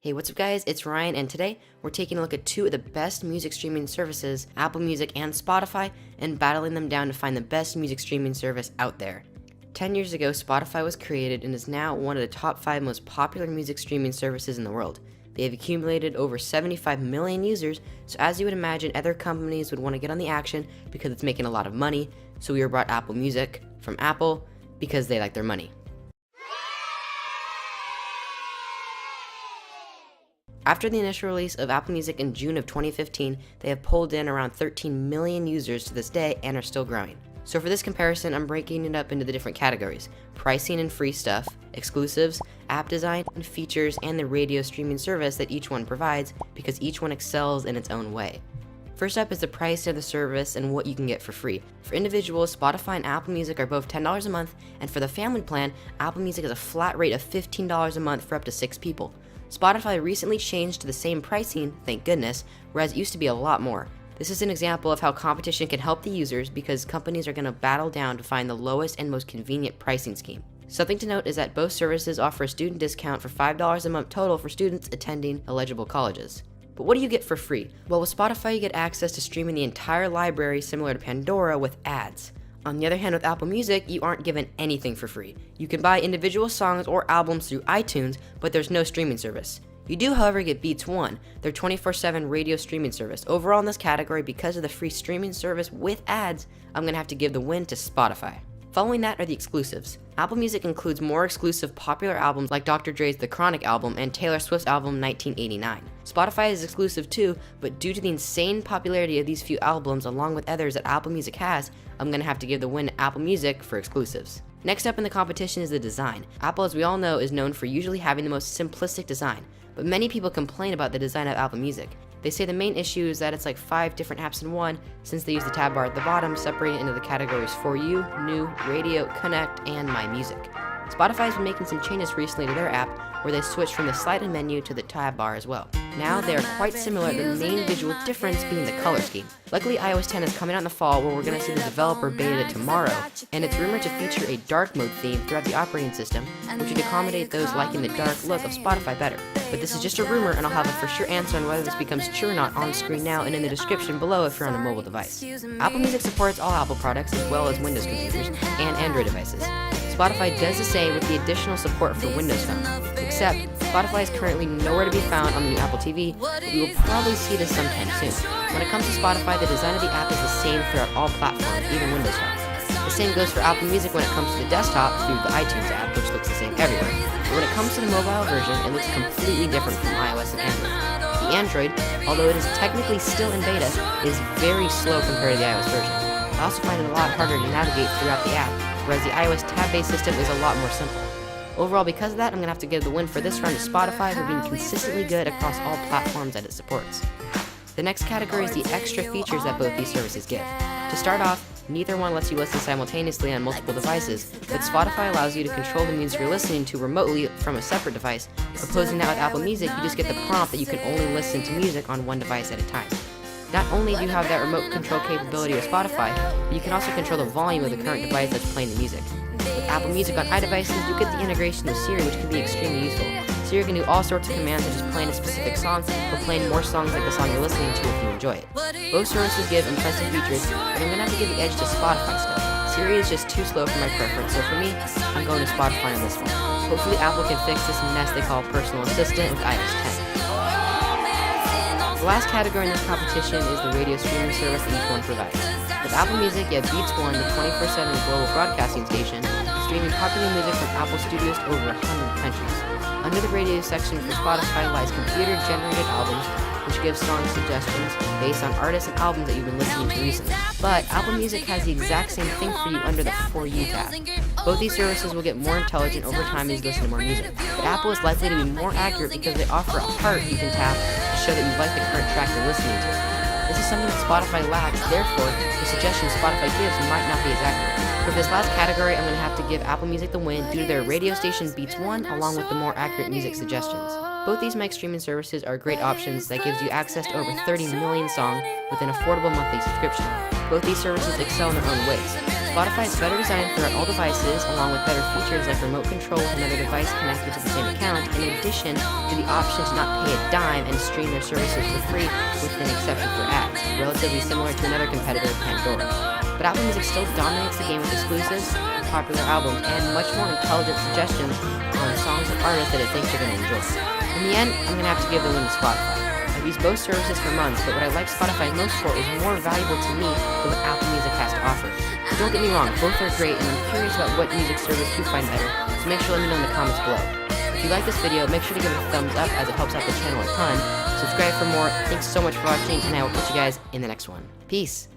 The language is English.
Hey, what's up guys, it's Ryan, and today we're taking a look at two of the best music streaming services, Apple Music and Spotify, and battling them down to find the best music streaming service out there. 10 years ago, Spotify was created and is now one of the top 5 most popular music streaming services in the world. They have accumulated over 75 million users, so as you would imagine, other companies would want to get on the action because it's making a lot of money, so we were brought Apple Music from Apple because they like their money. After the initial release of Apple Music in June of 2015, they have pulled in around 13 million users to this day and are still growing. So for this comparison, I'm breaking it up into the different categories: pricing and free stuff, exclusives, app design, and features, and the radio streaming service that each one provides, because each one excels in its own way. First up is the price of the service and what you can get for free. For individuals, Spotify and Apple Music are both $10 a month, and for the family plan, Apple Music has a flat rate of $15 a month for up to 6 people. Spotify recently changed to the same pricing, thank goodness, whereas it used to be a lot more. This is an example of how competition can help the users because companies are going to battle down to find the lowest and most convenient pricing scheme. Something to note is that both services offer a student discount for $5 a month total for students attending eligible colleges. But what do you get for free? Well, with Spotify, you get access to streaming the entire library similar to Pandora with ads. On the other hand, with Apple Music, you aren't given anything for free. You can buy individual songs or albums through iTunes, but there's no streaming service. You do, however, get Beats One, their 24/7 radio streaming service. Overall in this category, because of the free streaming service with ads, I'm going to have to give the win to Spotify. Following that are the exclusives. Apple Music includes more exclusive popular albums like Dr. Dre's The Chronic album and Taylor Swift's album 1989. Spotify is exclusive too, but due to the insane popularity of these few albums along with others that Apple Music has, I'm going to have to give the win to Apple Music for exclusives. Next up in the competition is the design. Apple, as we all know, is known for usually having the most simplistic design, but many people complain about the design of Apple Music. They say the main issue is that it's like 5 different apps in one, since they use the tab bar at the bottom, separated into the categories For You, New, Radio, Connect, and My Music. Spotify has been making some changes recently to their app, where they switched from the slide-in menu to the tab bar as well. Now they are quite similar, the main visual difference being the color scheme. Luckily, iOS 10 is coming out in the fall, where we're going to see the developer beta tomorrow, and it's rumored to feature a dark mode theme throughout the operating system, which would accommodate those liking the dark look of Spotify better. But this is just a rumor, and I'll have a for sure answer on whether this becomes true or not on screen now and in the description below if you're on a mobile device. Apple Music supports all Apple products as well as Windows computers and Android devices. Spotify does the same with the additional support for Windows Phone, except Spotify is currently nowhere to be found on the new Apple TV, but we will probably see this sometime soon. When it comes to Spotify, the design of the app is the same throughout all platforms, even Windows Phone. The same goes for Apple Music when it comes to the desktop through the iTunes app, which looks the same everywhere. But when it comes to the mobile version, it looks completely different from iOS and Android. The Android, although it is technically still in beta, is very slow compared to the iOS version. I also find it a lot harder to navigate throughout the app, whereas the iOS tab-based system is a lot more simple. Overall, because of that, I'm going to have to give the win for this round to Spotify for being consistently good across all platforms that it supports. The next category is the extra features that both these services give. To start off, neither one lets you listen simultaneously on multiple devices, but Spotify allows you to control the music you're listening to remotely from a separate device. Opposing that with Apple Music, you just get the prompt that you can only listen to music on one device at a time. Not only do you have that remote control capability with Spotify, but you can also control the volume of the current device that's playing the music. With Apple Music on iDevices, you get the integration with Siri, which can be extremely useful. Siri can do all sorts of commands such as playing a specific song or playing more songs like the song you're listening to if you enjoy it. Both services give impressive features, but I'm going to have to give the edge to Spotify still. Siri is just too slow for my preference, so for me, I'm going to Spotify on this one. Hopefully Apple can fix this mess they call personal assistant with iOS 10. The last category in this competition is the radio streaming service that each one provides. With Apple Music, you have Beats One, the 24/7 global broadcasting station, streaming popular music from Apple Studios to over 100 countries. Under the radio section for Spotify lies computer-generated albums, which gives song suggestions based on artists and albums that you've been listening to recently. But Apple Music has the exact same thing for you under the For You tab. Both these services will get more intelligent over time as you listen to more music, but Apple is likely to be more accurate because they offer a heart you can tap to show that you like the current track you're listening to. This is something that Spotify lacks, therefore, the suggestions Spotify gives might not be as accurate. For this last category, I'm going to have to give Apple Music the win due to their radio station Beats One, along with the more accurate music suggestions. Both these mic streaming services are great options that gives you access to over 30 million songs with an affordable monthly subscription. Both these services excel in their own ways. Spotify is better designed throughout all devices, along with better features like remote control with another device connected to the same account, in addition to the option to not pay a dime and stream their services for free with an exception for ads, relatively similar to another competitor, Pandora. But Apple Music still dominates the game with exclusives, popular albums, and much more intelligent suggestions on songs and artists that it thinks you're going to enjoy. In the end, I'm going to have to give the win to Spotify. I've used both services for months, but what I like Spotify most for is more valuable to me than what Apple Music has to offer. But don't get me wrong, both are great, and I'm curious about what music service you find better, so make sure to let me know in the comments below. If you like this video, make sure to give it a thumbs up as it helps out the channel a ton. Subscribe for more. Thanks so much for watching, and I will catch you guys in the next one. Peace!